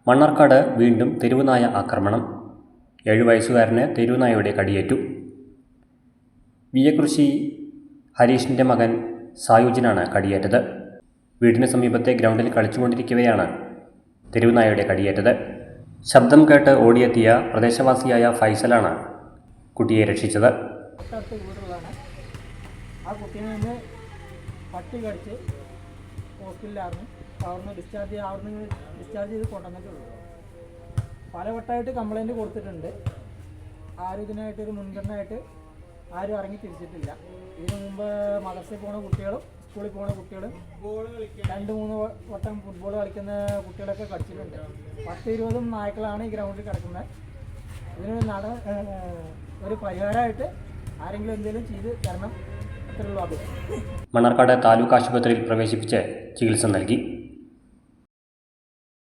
മണ്ണാർക്കാട് വീണ്ടും തെരുവുനായ ആക്രമണം. 7 വയസ്സുകാരന് തെരുവുനായയുടെ കടിയേറ്റു. വിയകൃഷി ഹരീഷിൻ്റെ മകൻ സായുജിനാണ് കടിയേറ്റത്. വീടിന് സമീപത്തെ ഗ്രൗണ്ടിൽ കളിച്ചുകൊണ്ടിരിക്കവെയാണ് തെരുവുനായയുടെ കടിയേറ്റത്. ശബ്ദം കേട്ട് ഓടിയെത്തിയ പ്രദേശവാസിയായ ഫൈസലാണ് കുട്ടിയെ രക്ഷിച്ചത്. ആ കുട്ടീനെ നിന്ന് പട്ടി കടിച്ച് ഹോസ്പിറ്റലിലായിരുന്നു. അവിടുന്ന് ഡിസ്ചാർജ് ചെയ്ത് കൊണ്ടുവന്നിട്ടുള്ളൂ. പലവട്ടമായിട്ട് കംപ്ലൈൻറ്റ് കൊടുത്തിട്ടുണ്ട്. ആരും ഇതിനായിട്ടൊരു മുൻഗണനയായിട്ട് ആരും ഇറങ്ങി തിരിച്ചിട്ടില്ല. ഇതിനു മുമ്പ് മദ്രസയിൽ പോകുന്ന കുട്ടികളും സ്കൂളിൽ പോകുന്ന കുട്ടികളും 2-3 വട്ടം ഫുട്ബോൾ കളിക്കുന്ന കുട്ടികളൊക്കെ കടിച്ചിട്ടുണ്ട്. 10-20 നായ്ക്കളാണ് ഈ ഗ്രൗണ്ടിൽ കിടക്കുന്നത്. ഇതിനൊരു ഒരു പരിഹാരമായിട്ട് ആരെങ്കിലും എന്തെങ്കിലും ചെയ്ത് തരണം. മണ്ണാർക്കാട് താലൂക്ക് ആശുപത്രിയിൽ പ്രവേശിപ്പിച്ച് ചികിത്സ നൽകി.